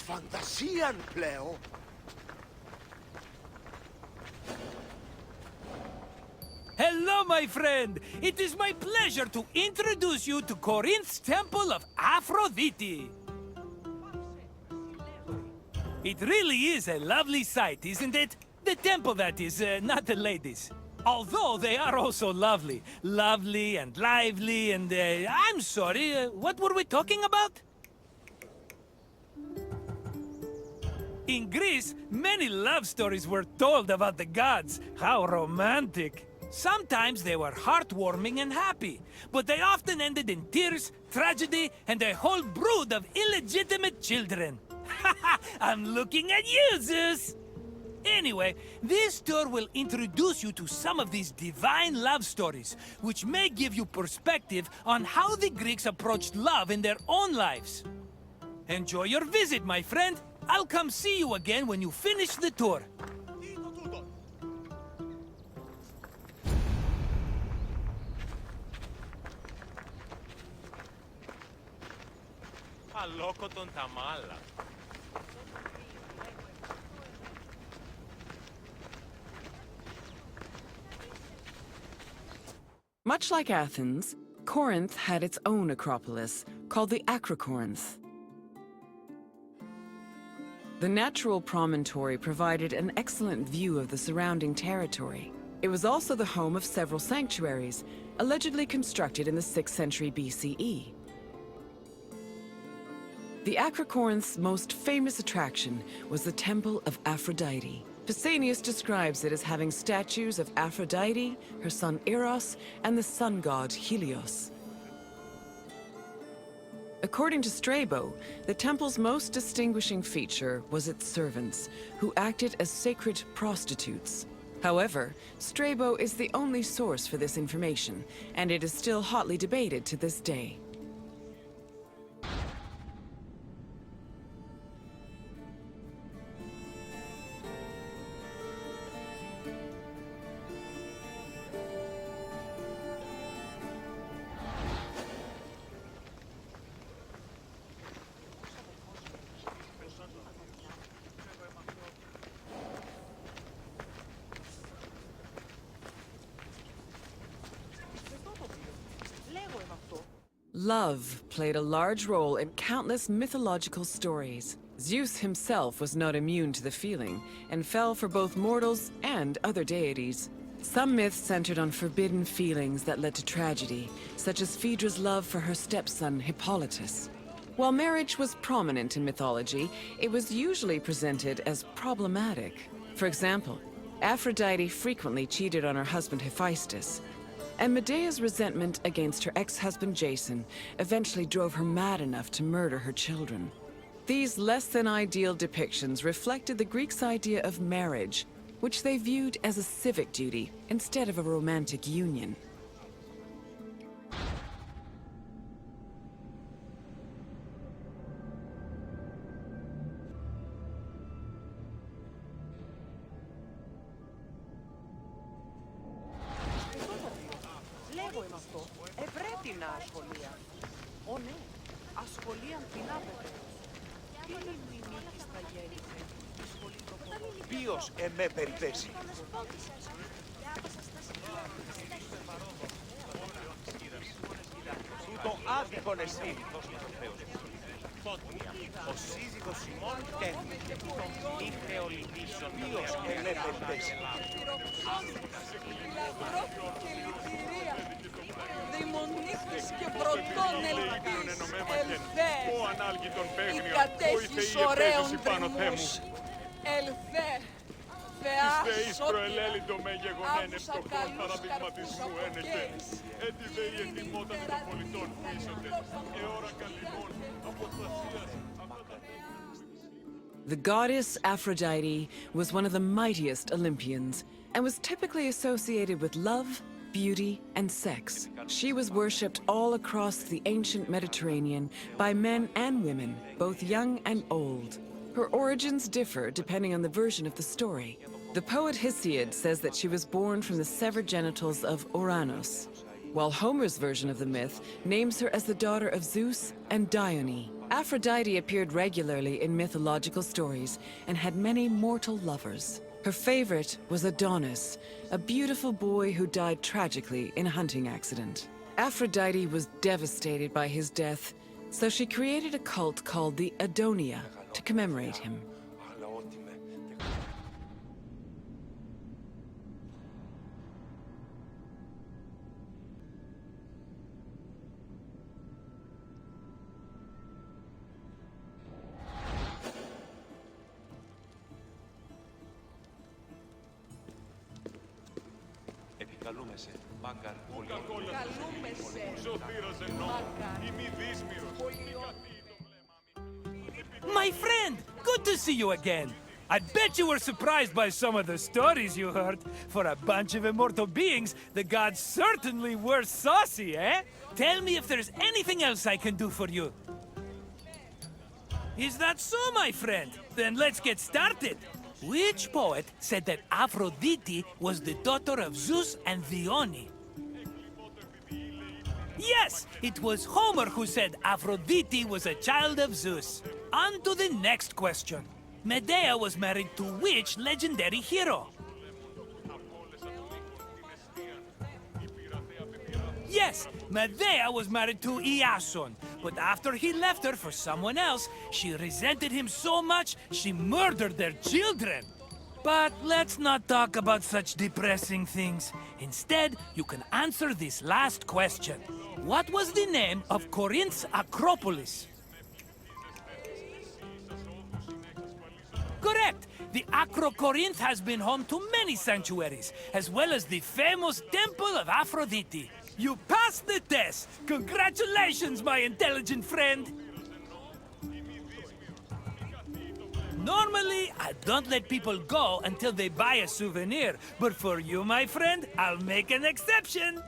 φαντασίαν πλέον. Hello, my friend! It is my pleasure to introduce you to Corinth's Temple of Aphrodite. It really is a lovely sight, isn't it? The temple, that is, not the ladies. Although they are also lovely. Lovely and lively and, I'm sorry, what were we talking about? In Greece, many love stories were told about the gods. How romantic! Sometimes they were heartwarming and happy, but they often ended in tears, tragedy, and a whole brood of illegitimate children. I'm looking at you, Zeus! Anyway, this tour will introduce you to some of these divine love stories, which may give you perspective on how the Greeks approached love in their own lives. Enjoy your visit, my friend! I'll come see you again when you finish the tour. Αλόκοτον τα μάλα. Much like Athens, Corinth had its own acropolis, called the Acrocorinth. The natural promontory provided an excellent view of the surrounding territory. It was also the home of several sanctuaries, allegedly constructed in the 6th century BCE. The Acrocorinth's most famous attraction was the Temple of Aphrodite. Pausanias describes it as having statues of Aphrodite, her son Eros, and the sun god Helios. According to Strabo, the temple's most distinguishing feature was its servants, who acted as sacred prostitutes. However, Strabo is the only source for this information, and it is still hotly debated to this day. Love played a large role in countless mythological stories. Zeus himself was not immune to the feeling, and fell for both mortals and other deities. Some myths centered on forbidden feelings that led to tragedy, such as Phaedra's love for her stepson Hippolytus. While marriage was prominent in mythology, it was usually presented as problematic. For example, Aphrodite frequently cheated on her husband Hephaestus, and Medea's resentment against her ex-husband Jason eventually drove her mad enough to murder her children. These less-than-ideal depictions reflected the Greeks' idea of marriage, which they viewed as a civic duty instead of a romantic union. Ποιος εμέ περιπέσει. Τούτο άδικον εσύ. Ο σύζυγος ημών τέθη. Μη θεολυπήσον Ποιος εμέ περιπέσει. Λατρόθηκε λυτηρία. Δαιμονίχτης και πρωτών ελπίς. Ελθέ. Η κατέχεις ωραίων δρυμούς. Ελθέ. Θεά σώτηρα. Άκουσα καλούς καρπούς αποχές. The goddess Aphrodite was one of the mightiest Olympians and was typically associated with love, beauty, and sex. She was worshipped all across the ancient Mediterranean by men and women, both young and old. Her origins differ depending on the version of the story. The poet Hesiod says that she was born from the severed genitals of Uranos. while Homer's version of the myth names her as the daughter of Zeus and Dione. Aphrodite appeared regularly in mythological stories and had many mortal lovers. Her favorite was Adonis, a beautiful boy who died tragically in a hunting accident. Aphrodite was devastated by his death, so she created a cult called the Adonia to commemorate him. Επικαλούμε σε, Μάγκαρ, πολύ. Καλούμε σε, Μάγκαρ. My friend, good to see you again. I bet you were surprised by some of the stories you heard. For a bunch of immortal beings, the gods certainly were saucy, eh? Tell me if there's anything else I can do for you. Is that so, my friend? Then let's get started. Which poet said that Aphrodite was the daughter of Zeus and Dione? Yes, it was Homer who said Aphrodite was a child of Zeus. On to the next question. Medea was married to which legendary hero? Yes, Medea was married to Iason, but after he left her for someone else, she resented him so much she murdered their children. But let's not talk about such depressing things. Instead, you can answer this last question. What was the name of Corinth's Acropolis? Correct! The Acrocorinth has been home to many sanctuaries, as well as the famous Temple of Aphrodite. You passed the test! Congratulations, my intelligent friend! Normally, I don't let people go until they buy a souvenir, but for you, my friend, I'll make an exception!